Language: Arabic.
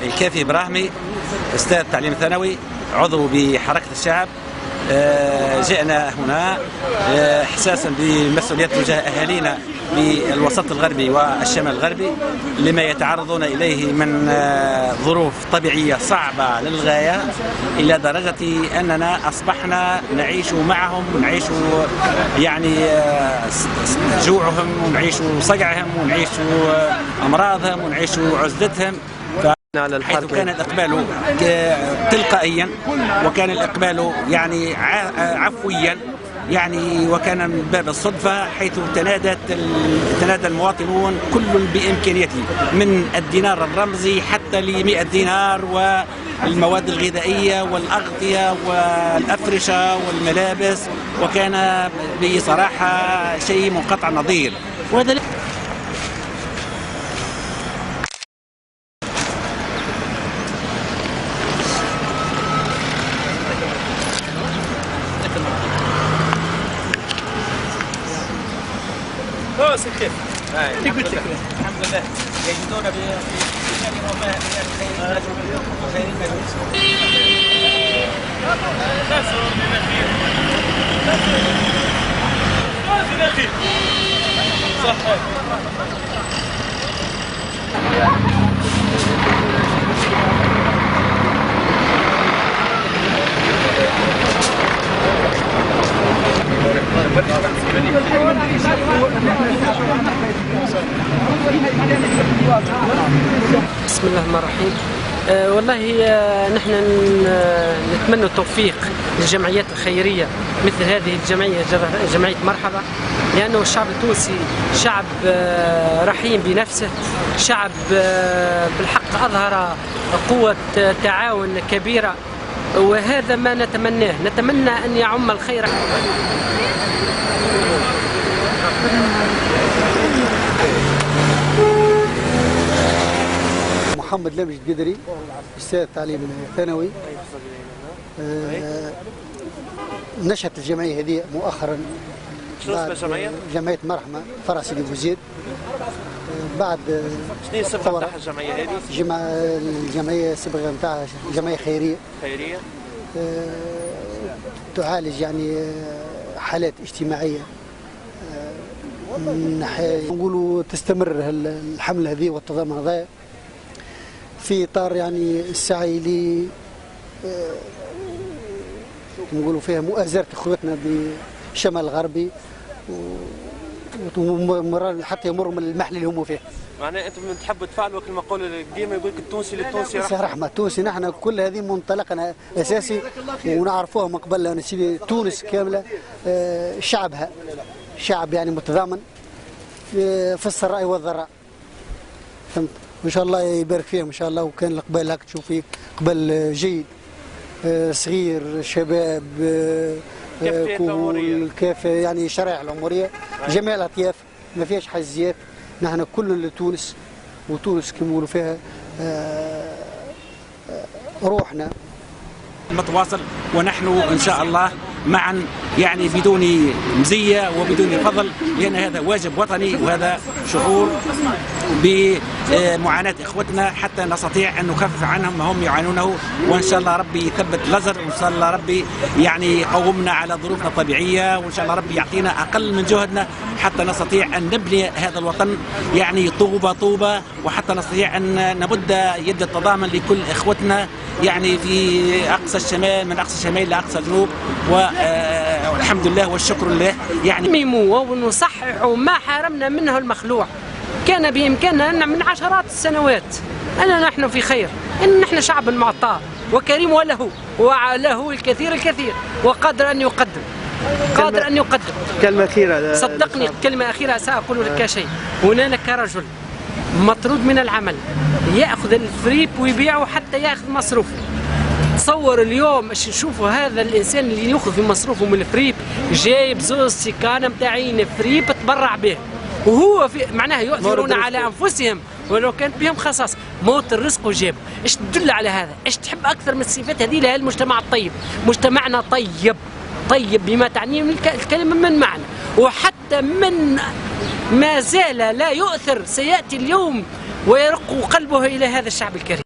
الكافي إبراهيمي، أستاذ تعليم ثانوي، عضو بحركة الشعب. جئنا هنا إحساسا بمسؤوليات تجاه أهالينا بالوسط الغربي والشمال الغربي لما يتعرضون إليه من ظروف طبيعية صعبة للغاية، إلى درجة أننا أصبحنا نعيش معهم، ونعيش يعني جوعهم، ونعيش صقعهم، ونعيش أمراضهم، ونعيش عزلتهم. حيث كان الإقبال تلقائيا، وكان الإقبال يعني عفويا، يعني وكان من باب الصدفة، حيث تنادى المواطنون كل بإمكانيته، من الدينار الرمزي حتى ل100 دينار، والمواد الغذائية والأغطية والأفرشة والملابس، وكان بصراحة شيء منقطع النظير. وهذا كيف؟ قلت لك الحمد لله يجدون بشأن وفاء بسم الله الرحمن الرحيم. والله نحن نتمنى التوفيق للجمعيات الخيرية مثل هذه الجمعية، جمعية مرحبا، لأنه الشعب التونسي شعب رحيم بنفسه، شعب بالحق أظهر قوة تعاون كبيرة، وهذا ما نتمناه. نتمنى أن يعم الخير. محمد لمجد قدري، أستاذ تعليم ثانوي. نشأت الجمعية هذه مؤخرا. شنو اسم الجمعية؟ جمعية مرحمة فرع سيدي بوزيد. بعد شنو الصبغة نتاع الجمعية هذه؟ الجمعية الصبغة نتاعها جمعية خيرية. خيرية. تعالج يعني حالات اجتماعية. نقولوا تستمر الحملة هذه والتضامن هذا في إطار يعني السعي ل نقولوا فيها مؤازرة اخوتنا بالشمال الغربي، حتى يمروا من المحل اللي هم فيه. معناه انتم تحبوا تفعلوا كما قولوا ديما يقول لك التونسي للتونسي رحمة. التونسي نحن كل هذه منطلقنا اساسي، ونعرفوها من قبل. لان تونس كامله شعبها شعب يعني متضامن في السراء والضراء. فهمت؟ وان شاء الله يبارك فيهم ان شاء الله. وكان الاقبال هاك تشوف فيه اقبال جيد، صغير، شباب، كل كافه، يعني شرائع العمريه، جميع الاطياف، ما فيهاش حزيات. نحن كل لتونس، وتونس كما يقولوا فيها روحنا. متواصل، ونحن ان شاء الله معا، يعني بدون مزيه وبدون فضل، لان هذا واجب وطني، وهذا شعور بمعاناه اخوتنا حتى نستطيع ان نخفف عنهم ما هم يعانونه. وان شاء الله ربي يثبت الازر، وان شاء الله ربي يعني يقومنا على ظروفنا الطبيعيه، وان شاء الله ربي يعطينا اقل من جهدنا حتى نستطيع ان نبني هذا الوطن يعني طوبه طوبه، وحتى نستطيع ان نمد يد التضامن لكل اخوتنا يعني في اقصى الشمال، من اقصى الشمال لاقصى الجنوب. والحمد لله والشكر لله. يعني نميموا ونصححوا ما حرمنا منه المخلوع. كان بإمكاننا أن من عشرات السنوات أننا نحن في خير، أن نحن شعب معطاء وكريم، وله الكثير الكثير، وقادر أن يقدم، قادر أن يقدم. كلمة أخيرة صدقني، كلمة أخيرة سأقول لك شيء. هنالك رجل مطرود من العمل، ياخذ الفريب ويبيعه حتى ياخذ مصروفه. تصور اليوم باش نشوفوا هذا الانسان اللي ياخذ في مصروفه من الفريب جايب زوز سيكانه متاعين فريب تبرع به، وهو في معناها يؤثرون على انفسهم ولو كانت بهم خصاص. موت الرزق وجاب. ايش تدل على هذا؟ ايش تحب اكثر من الصفات هذه لهذا المجتمع الطيب؟ مجتمعنا طيب، طيب بما تعنيه من الكلمه من معنى، وحتى من ما زال لا يؤثر سياتي اليوم ويرق قلبه الى هذا الشعب الكريم.